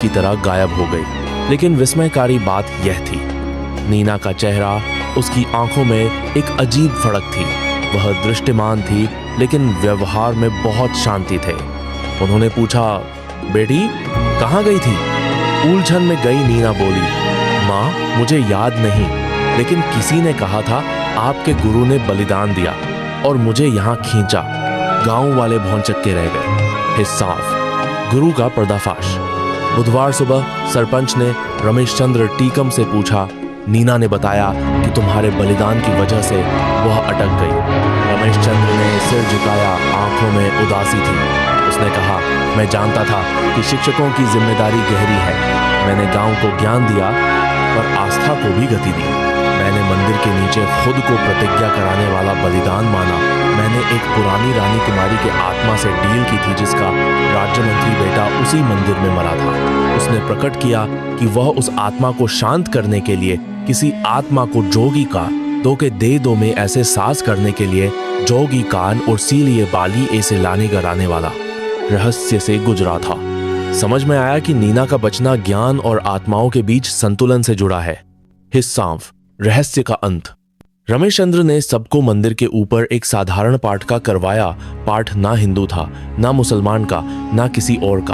की तरह गायब हो गई। लेकिन विस्मयकारी बात यह थी, नीना का चेहरा, उसकी आंखों में एक अजीब फड़क थी। वह दृष्टिमान थी लेकिन व्यवहार में बहुत शांति थे। उन्होंने पूछा, बेटी कहाँ गई थी? उलझन में गई नीना बोली, माँ मुझे याद नहीं, लेकिन किसी ने कहा था आपके गुरु ने बलिदान दिया और मुझे यहाँ खींचा। गांव वाले भौंचक्के रह गए। हिस्साफ, गुरु का पर्दाफाश। बुधवार सुबह सरपंच ने रमेश चंद्र टीकम से पूछा। नीना ने बताया कि तुम्हारे बलिदान की वजह से वह अटक गई। रमेश चंद्र ने सिर झुकाया, आंखों में उदासी थी। उसने कहा, मैं जानता था कि शिक्षकों की जिम्मेदारी गहरी है। मैंने गांव को ज्ञान दिया पर आस्था को भी गति दी। मैंने मंदिर के नीचे खुद को प्रतिज्ञा कराने वाला बलिदान माना। मैंने एक पुरानी रानी कुमारी के आत्मा से डील की थी जिसका राज्य मंत्री बेटा उसी मंदिर में मरा था। उसने प्रकट किया कि वह उस आत्मा को शांत करने के लिए किसी आत्मा को जोगी का दो के दे दो में ऐसे सास करने के लिए जोगी कान और सीलिए बाली ऐसे लाने कराने वाला रहस्य से गुजरा था। समझ में आया कि नीना का बचना ज्ञान और आत्माओं के बीच संतुलन से जुड़ा है। हिस्सांफ, रहस्य का अंत। रमेश चंद्र ने सबको मंदिर के ऊपर एक साधारण पाठ का करवाया। पाठ ना हिंदू था, ना मुसलमान का, ना किसी और का।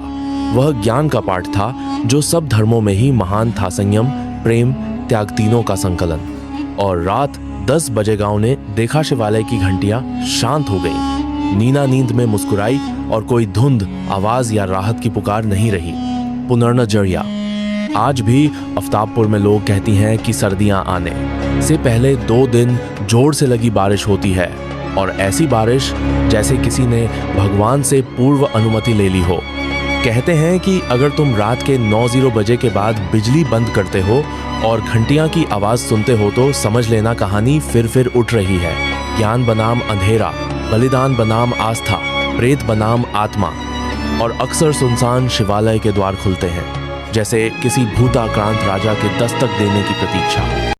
वह ज्ञान का पाठ था जो सब धर्मों में ही महान था। संयम, प्रेम, त्याग, तीनों का संकलन। और रात 10 बजे गांव ने देखा शिवालय की घंटियां शांत हो गई। नीना नींद में मुस्कुराई और कोई धुंध, आवाज या राहत की पुकार नहीं रही। पुनर्नजरिया। आज भी आफ्ताबपुर में लोग कहती हैं कि सर्दियां आने से पहले 2 दिन जोर से लगी बारिश होती है, और ऐसी बारिश जैसे किसी ने भगवान से पूर्व अनुमति ले ली हो। कहते हैं कि अगर तुम रात के 9:00 बजे के बाद बिजली बंद करते हो और घंटियां की आवाज सुनते हो तो समझ लेना कहानी फिर उठ रही है। ज्ञान बनाम अंधेरा, बलिदान बनाम आस्था, प्रेत बनाम आत्मा। और अक्सर सुनसान शिवालय के द्वार खुलते हैं, जैसे किसी भूताक्रांत राजा के दस्तक देने की प्रतीक्षा।